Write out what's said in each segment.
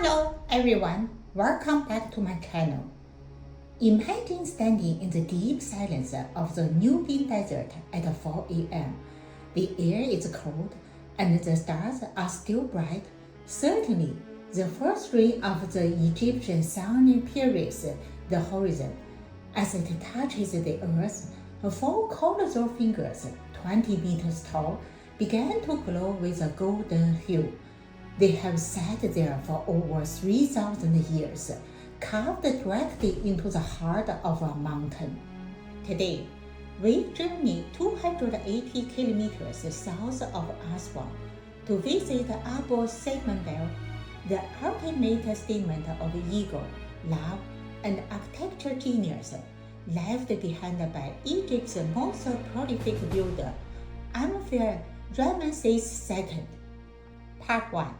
Hello everyone, welcome back to my channel. Imagine standing in the deep silence of the Nubian desert at 4 a.m. The air is cold and the stars are still bright. Certainly, the first ray of the Egyptian sun pierces the horizon. As it touches the earth, four colossal fingers, 20 meters tall, began to glow with a golden hue. They have sat there for over 3,000 years, carved directly into the heart of a mountain. Today, we journey 280 kilometers south of Aswan to visit Abu Simbel, the ultimate statement of ego, love, and architecture genius, left behind by Egypt's most prolific builder, Pharaoh Ramses II. Part 1.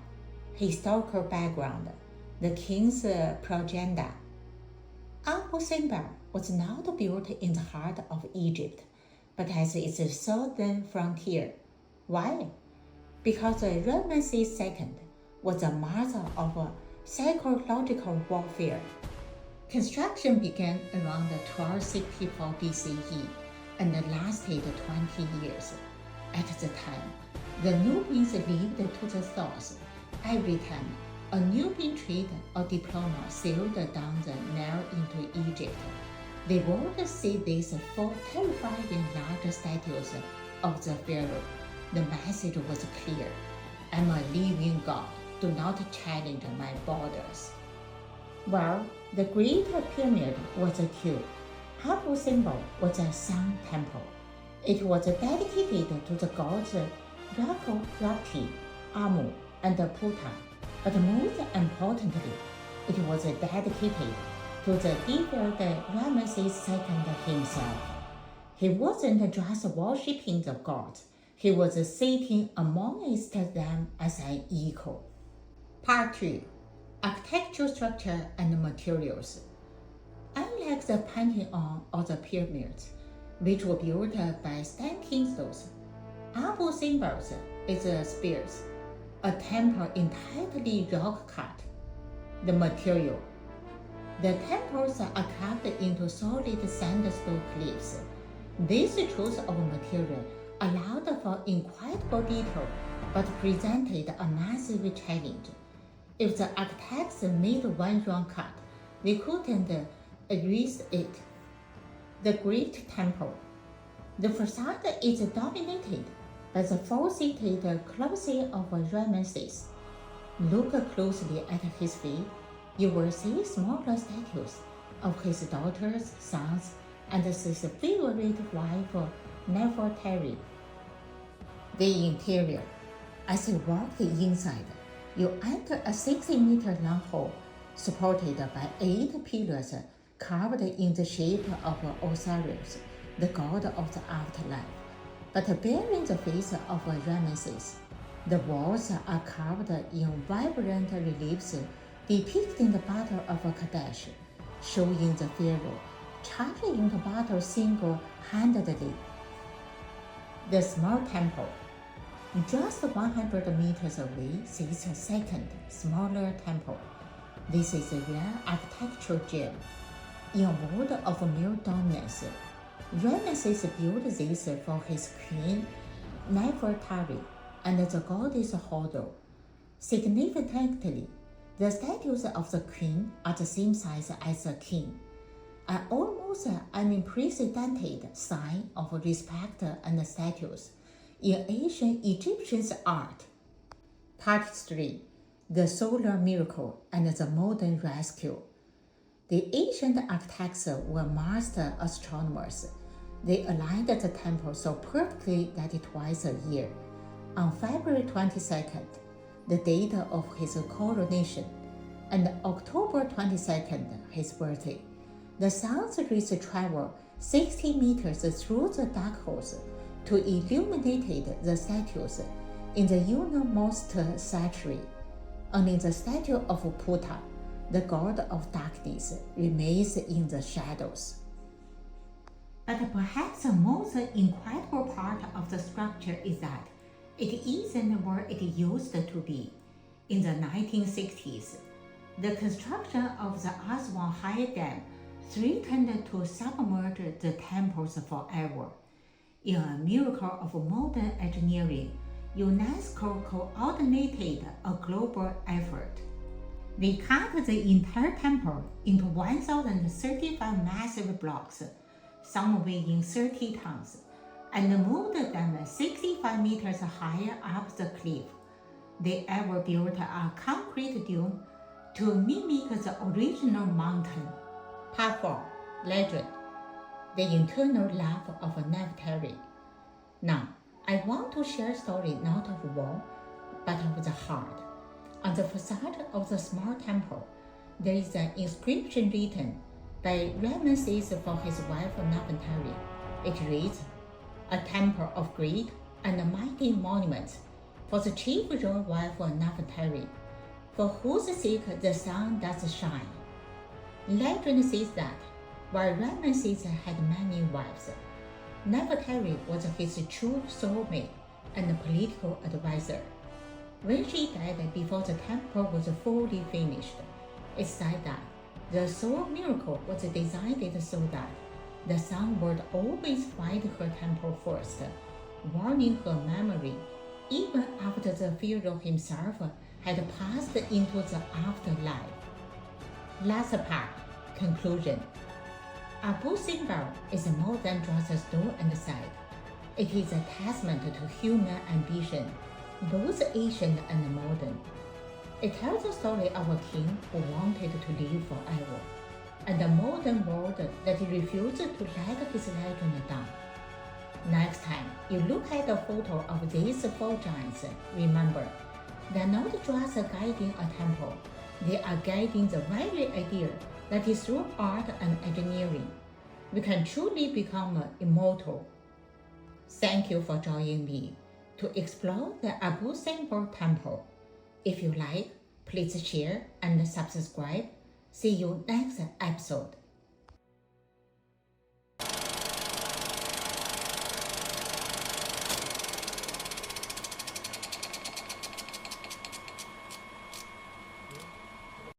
Historical background. The king's progenitor. Abu Simbel was not built in the heart of Egypt, but as its southern frontier. Why? Because Ramses II was a master of psychological warfare. Construction began around 1264 BCE and lasted 20 years. At the time, the Nubians lived to the south. Every time a Nubian trade or diplomat sailed down the Nile into Egypt, they would see these four terrifying large statues of the Pharaoh. The message was clear: I'm a living God. Do not challenge my borders. Well, the Great Pyramid was a cube. Abu Simbel was a sun temple. It was dedicated to the gods Rapti, Amu, and Puta, but most importantly, it was dedicated to the deified Ramses II himself. He wasn't just worshipping the gods, he was sitting amongst them as an equal. Part 2. Architectural structure and materials. Unlike the Pantheon or the pyramids, which were built by standing stones, Abu Simbel is a sphere, a temple entirely rock-cut. The material. The temples are carved into solid sandstone cliffs. This choice of material allowed for incredible detail, but presented a massive challenge. If the architects made one wrong cut, they couldn't erase it. The Great Temple. The facade is dominated by the four-seated Colosseum of Ramses. Look closely at his feet. You will see smaller statues of his daughters, sons, and his favorite wife, Nefertari. The interior. As you walk inside, you enter a 60-meter-long hall supported by 8 pillars carved in the shape of Osiris, the god of the afterlife, but bearing the face of Ramesses. The walls are carved in vibrant reliefs depicting the Battle of Kadesh, showing the pharaoh charging into battle single-handedly. The small temple. Just 100 meters away sits a second, smaller temple. This is a rare architectural gem. In a world of male dominance, Ramesses built this for his queen Nefertari and the goddess Hodo. Significantly, the statues of the queen are the same size as the king, an almost unprecedented sign of respect and status in ancient Egyptian art. Part 3. The Solar Miracle and the Modern Rescue. The ancient architects were master astronomers. They aligned the temple so perfectly that twice a year, on February 22nd, the date of his coronation, and October 22nd, his birthday, the sun's rays travel 60 meters through the dark holes to illuminate the statues in the innermost century. Only the statue of Puta, the god of darkness, remains in the shadows. But perhaps the most incredible part of the structure is that it isn't where it used to be. In the 1960s, The construction of the Aswan High Dam threatened to submerge the temples forever. In a miracle of modern engineering, UNESCO coordinated a global effort. They cut the entire temple into 1,035 massive blocks, some weighing 30 tons, and moved them 65 meters higher up the cliff. They ever built a concrete dome to mimic the original mountain. Part 4. Legend. The internal life of Nefertari. Now, I want to share a story not of war, but of the heart. On the facade of the small temple, there is an inscription written by Ramses for his wife Nefertari. It reads, "A temple of great and mighty monuments for the chief royal wife Nefertari, for whose sake the sun does shine." Legend says that while Ramses had many wives, Nefertari was his true soulmate and political advisor. When she died before the temple was fully finished, it's said that the sole miracle was designed so that the sun would always find her temple first, warning her memory even after the Pharaoh himself had passed into the afterlife. Last part, conclusion. Abu Simbel is more than just a stone and site. It is a testament to human ambition, both ancient and modern. It tells the story of a king who wanted to live forever, and a modern world that refused to let his legend down. Next time you look at a photo of these four giants, remember, they're not just guiding a temple, they are guiding the very idea that is through art and engineering, we can truly become immortal. Thank you for joining me to explore the Abu Simbel Temple. If you like, please share and subscribe. See you next episode.